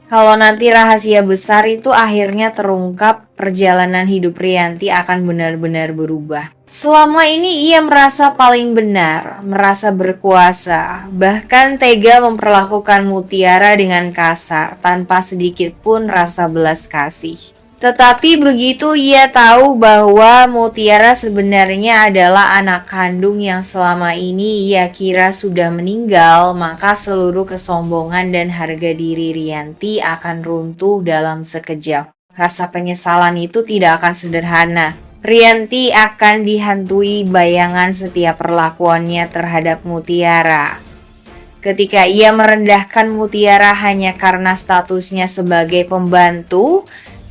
Kalau nanti rahasia besar itu akhirnya terungkap, perjalanan hidup Rianti akan benar-benar berubah. Selama ini ia merasa paling benar, merasa berkuasa, bahkan tega memperlakukan Mutiara dengan kasar tanpa sedikit pun rasa belas kasih. Tetapi begitu ia tahu bahwa Mutiara sebenarnya adalah anak kandung yang selama ini ia kira sudah meninggal, maka seluruh kesombongan dan harga diri Rianti akan runtuh dalam sekejap. Rasa penyesalan itu tidak akan sederhana. Rianti akan dihantui bayangan setiap perlakuannya terhadap Mutiara. Ketika ia merendahkan Mutiara hanya karena statusnya sebagai pembantu,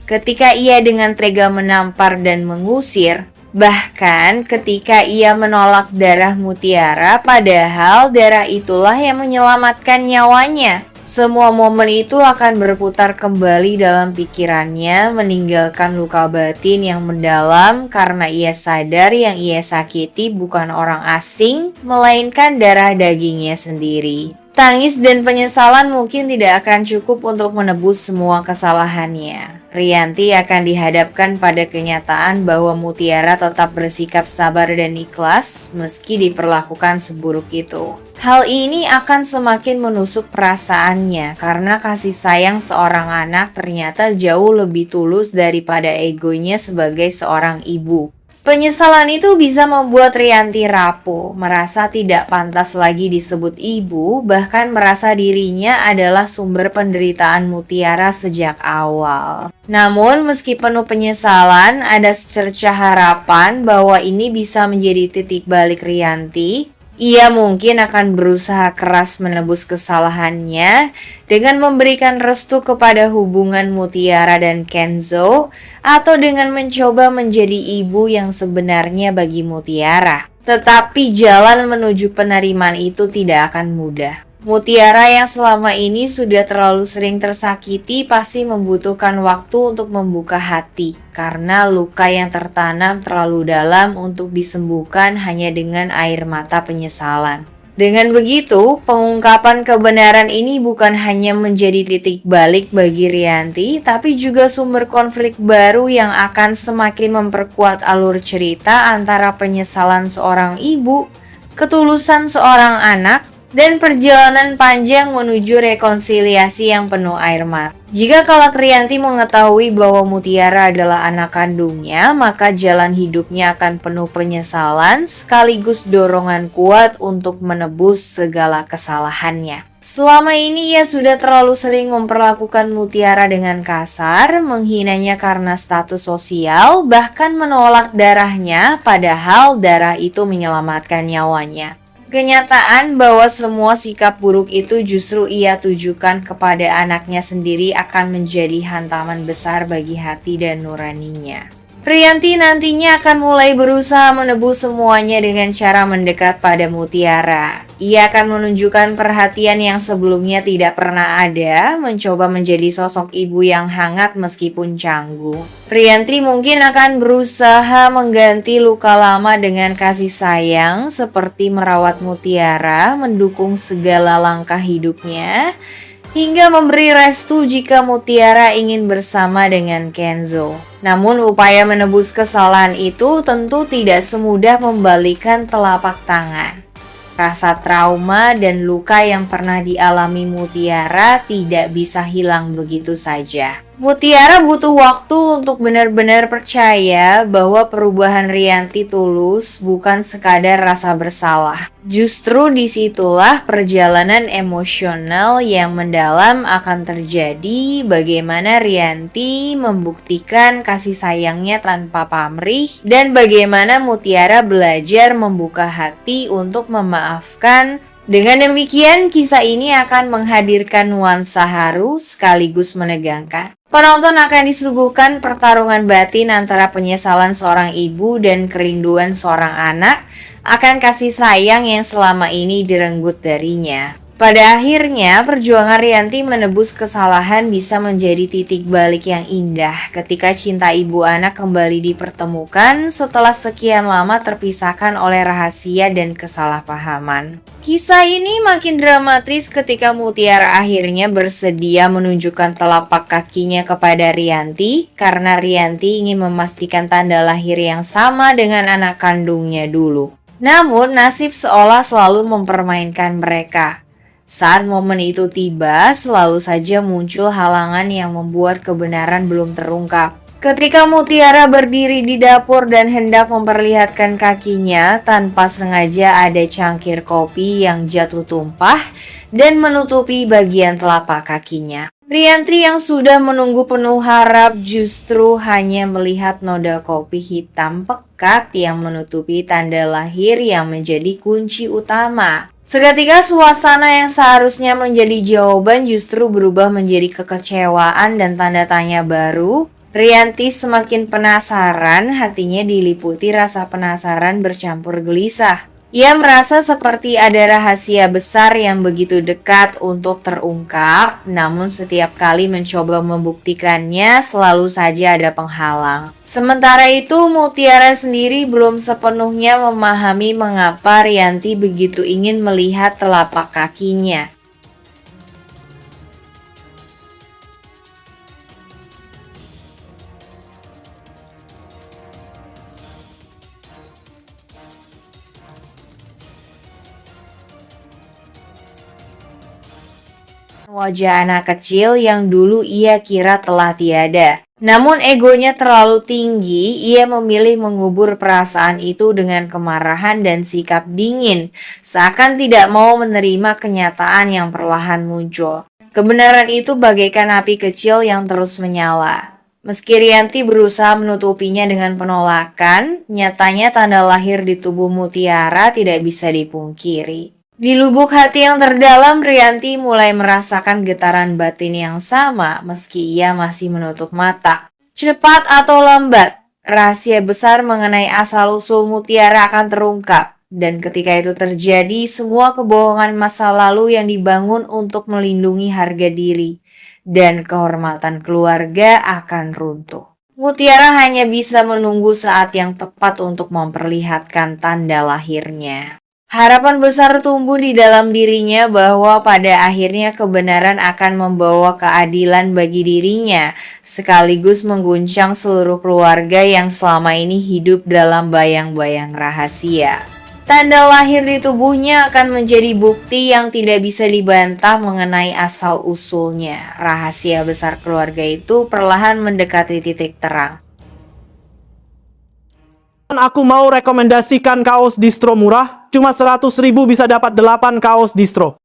ketika ia dengan tega menampar dan mengusir, bahkan ketika ia menolak darah Mutiara padahal darah itulah yang menyelamatkan nyawanya. Semua momen itu akan berputar kembali dalam pikirannya, meninggalkan luka batin yang mendalam karena ia sadar yang ia sakiti bukan orang asing, melainkan darah dagingnya sendiri. Tangis dan penyesalan mungkin tidak akan cukup untuk menebus semua kesalahannya. Rianti akan dihadapkan pada kenyataan bahwa Mutiara tetap bersikap sabar dan ikhlas meski diperlakukan seburuk itu. Hal ini akan semakin menusuk perasaannya karena kasih sayang seorang anak ternyata jauh lebih tulus daripada egonya sebagai seorang ibu. Penyesalan itu bisa membuat Rianti rapuh, merasa tidak pantas lagi disebut ibu, bahkan merasa dirinya adalah sumber penderitaan Mutiara sejak awal. Namun, meski penuh penyesalan, ada secercah harapan bahwa ini bisa menjadi titik balik Rianti. Ia mungkin akan berusaha keras menebus kesalahannya dengan memberikan restu kepada hubungan Mutiara dan Kenzo atau dengan mencoba menjadi ibu yang sebenarnya bagi Mutiara. Tetapi jalan menuju penerimaan itu tidak akan mudah. Mutiara yang selama ini sudah terlalu sering tersakiti pasti membutuhkan waktu untuk membuka hati karena luka yang tertanam terlalu dalam untuk disembuhkan hanya dengan air mata penyesalan. Dengan begitu, pengungkapan kebenaran ini bukan hanya menjadi titik balik bagi Rianti, tapi juga sumber konflik baru yang akan semakin memperkuat alur cerita antara penyesalan seorang ibu, ketulusan seorang anak, dan perjalanan panjang menuju rekonsiliasi yang penuh air mata. Jika kelak Rianti mengetahui bahwa Mutiara adalah anak kandungnya, maka jalan hidupnya akan penuh penyesalan sekaligus dorongan kuat untuk menebus segala kesalahannya. Selama ini ia sudah terlalu sering memperlakukan Mutiara dengan kasar, menghinanya karena status sosial, bahkan menolak darahnya padahal darah itu menyelamatkan nyawanya. Kenyataan bahwa semua sikap buruk itu justru ia tujukan kepada anaknya sendiri akan menjadi hantaman besar bagi hati dan nuraninya. Rianti nantinya akan mulai berusaha menebus semuanya dengan cara mendekat pada Mutiara. Ia akan menunjukkan perhatian yang sebelumnya tidak pernah ada, mencoba menjadi sosok ibu yang hangat meskipun canggung. Rianti mungkin akan berusaha mengganti luka lama dengan kasih sayang, seperti merawat Mutiara, mendukung segala langkah hidupnya, hingga memberi restu jika Mutiara ingin bersama dengan Kenzo. Namun upaya menebus kesalahan itu tentu tidak semudah membalikan telapak tangan. Rasa trauma dan luka yang pernah dialami Mutiara tidak bisa hilang begitu saja. Mutiara butuh waktu untuk benar-benar percaya bahwa perubahan Rianti tulus, bukan sekadar rasa bersalah. Justru disitulah perjalanan emosional yang mendalam akan terjadi, bagaimana Rianti membuktikan kasih sayangnya tanpa pamrih, dan bagaimana Mutiara belajar membuka hati untuk memaafkan. Dengan demikian, kisah ini akan menghadirkan nuansa haru sekaligus menegangkan. Penonton akan disuguhkan pertarungan batin antara penyesalan seorang ibu dan kerinduan seorang anak akan kasih sayang yang selama ini direnggut darinya. Pada akhirnya, perjuangan Rianti menebus kesalahan bisa menjadi titik balik yang indah ketika cinta ibu anak kembali dipertemukan setelah sekian lama terpisahkan oleh rahasia dan kesalahpahaman. Kisah ini makin dramatis ketika Mutiara akhirnya bersedia menunjukkan telapak kakinya kepada Rianti karena Rianti ingin memastikan tanda lahir yang sama dengan anak kandungnya dulu. Namun, nasib seolah selalu mempermainkan mereka. Saat momen itu tiba, selalu saja muncul halangan yang membuat kebenaran belum terungkap. Ketika Mutiara berdiri di dapur dan hendak memperlihatkan kakinya, tanpa sengaja ada cangkir kopi yang jatuh tumpah dan menutupi bagian telapak kakinya. Rianti yang sudah menunggu penuh harap justru hanya melihat noda kopi hitam pekat yang menutupi tanda lahir yang menjadi kunci utama. Seketika suasana yang seharusnya menjadi jawaban justru berubah menjadi kekecewaan dan tanda tanya baru. Rianti semakin penasaran, hatinya diliputi rasa penasaran bercampur gelisah. Ia merasa seperti ada rahasia besar yang begitu dekat untuk terungkap, namun setiap kali mencoba membuktikannya selalu saja ada penghalang. Sementara itu, Mutiara sendiri belum sepenuhnya memahami mengapa Rianti begitu ingin melihat telapak kakinya. Wajah anak kecil yang dulu ia kira telah tiada. Namun egonya terlalu tinggi, ia memilih mengubur perasaan itu dengan kemarahan dan sikap dingin, seakan tidak mau menerima kenyataan yang perlahan muncul. Kebenaran itu bagaikan api kecil yang terus menyala. Meski Rianti berusaha menutupinya dengan penolakan, nyatanya tanda lahir di tubuh Mutiara tidak bisa dipungkiri. Di lubuk hati yang terdalam, Rianti mulai merasakan getaran batin yang sama meski ia masih menutup mata. Cepat atau lambat, rahasia besar mengenai asal-usul Mutiara akan terungkap. Dan ketika itu terjadi, semua kebohongan masa lalu yang dibangun untuk melindungi harga diri dan kehormatan keluarga akan runtuh. Mutiara hanya bisa menunggu saat yang tepat untuk memperlihatkan tanda lahirnya. Harapan besar tumbuh di dalam dirinya bahwa pada akhirnya kebenaran akan membawa keadilan bagi dirinya, sekaligus mengguncang seluruh keluarga yang selama ini hidup dalam bayang-bayang rahasia. Tanda lahir di tubuhnya akan menjadi bukti yang tidak bisa dibantah mengenai asal-usulnya. Rahasia besar keluarga itu perlahan mendekati titik terang. Aku mau rekomendasikan kaos distro murah, cuma 100.000 bisa dapat 8 kaos distro.